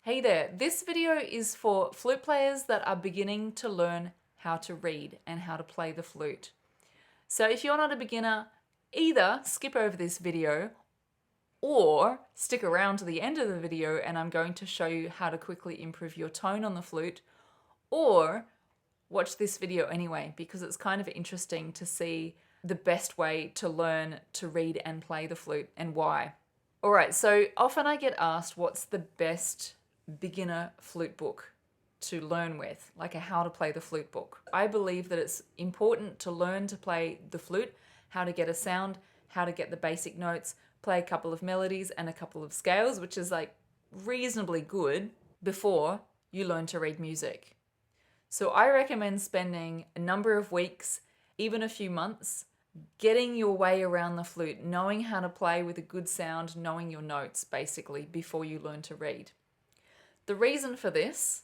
Hey there, this video is for flute players that are beginning to learn how to read and how to play the flute. So if you're not a beginner, either skip over this video or stick around to the end of the video and I'm going to show you how to quickly improve your tone on the flute, or watch this video anyway because it's kind of interesting to see the best way to learn to read and play the flute and why. Alright, so often I get asked what's the best beginner flute book to learn with, like a how to play the flute book. I believe that it's important to learn to play the flute, how to get a sound, how to get the basic notes, play a couple of melodies and a couple of scales, which is like reasonably good before you learn to read music. So I recommend spending a number of weeks, even a few months, getting your way around the flute, knowing how to play with a good sound, knowing your notes basically before you learn to read. The reason for this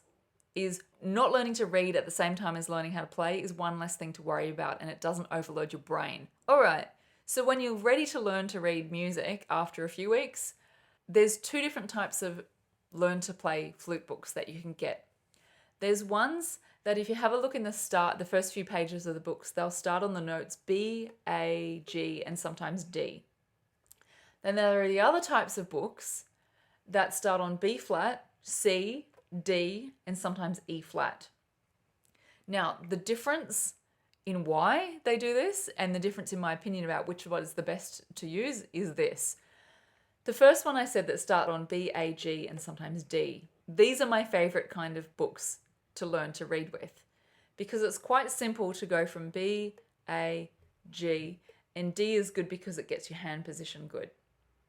is not learning to read at the same time as learning how to play is one less thing to worry about and it doesn't overload your brain. All right, so when you're ready to learn to read music after a few weeks, there's two different types of learn to play flute books that you can get. There's ones that if you have a look in the first few pages of the books, they'll start on the notes B, A, G, and sometimes D. Then there are the other types of books that start on B flat, C, D, and sometimes E flat. Now, the difference in why they do this and the difference in my opinion about which one is the best to use is this. The first one I said that start on B, A, G, and sometimes D. These are my favorite kind of books to learn to read with because it's quite simple to go from B, A, G, and D is good because it gets your hand position good.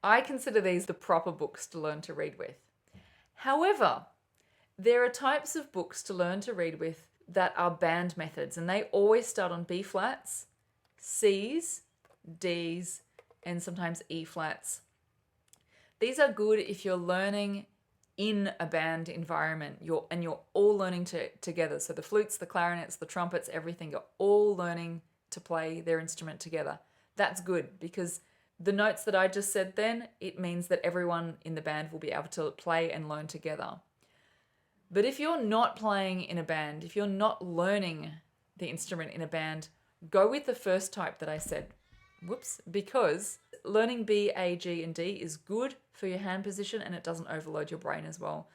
I consider these the proper books to learn to read with. However, there are types of books to learn to read with that are band methods, and they always start on B flats, Cs, Ds, and sometimes E flats. These are good if you're learning in a band environment, you're all learning together. So the flutes, the clarinets, the trumpets, everything, you're all learning to play their instrument together. That's good because the notes that I just said then, it means that everyone in the band will be able to play and learn together. But if you're not playing in a band, if you're not learning the instrument in a band, go with the first type that I said. Because learning B, A, G, and D is good for your hand position and it doesn't overload your brain as well.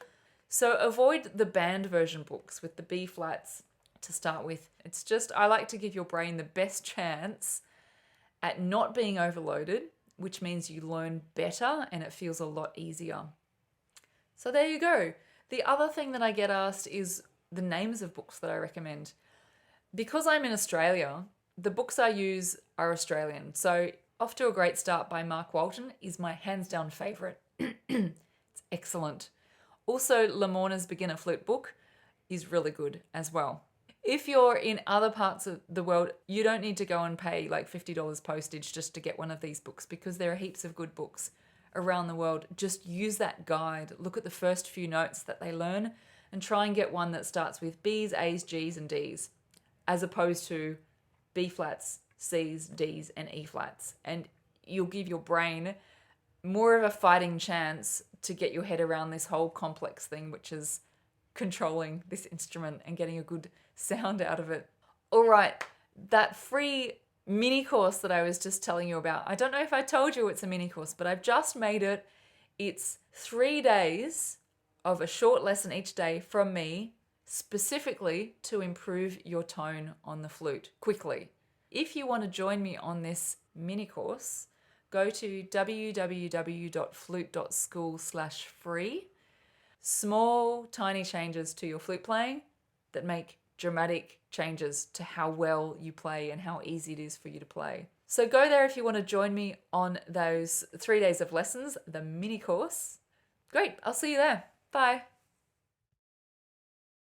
So avoid the band version books with the B flats to start with. It's just, I like to give your brain the best chance at not being overloaded, which means you learn better and it feels a lot easier. So there you go. The other thing that I get asked is the names of books that I recommend. Because I'm in Australia, the books I use are Australian. So Off to a Great Start by Mark Walton is my hands down favourite. It's excellent. Also, Lamorna's Beginner Flute book is really good as well. If you're in other parts of the world, you don't need to go and pay like $50 postage just to get one of these books because there are heaps of good books around the world. Just use that guide. Look at the first few notes that they learn and try and get one that starts with B's, A's, G's, and D's as opposed to B flats, C's, D's, and E flats. And you'll give your brain more of a fighting chance to get your head around this whole complex thing, which is controlling this instrument and getting a good sound out of it. All right, that free mini course that I was just telling you about, I don't know if I told you it's a mini course, but I've just made it. It's 3 days of a short lesson each day from me, specifically to improve your tone on the flute quickly. If you want to join me on this mini course, go to www.flute.school/free. Small, tiny changes to your flute playing that make dramatic changes to how well you play and how easy it is for you to play. So go there if you want to join me on those 3 days of lessons, the mini course. Great, I'll see you there. Bye.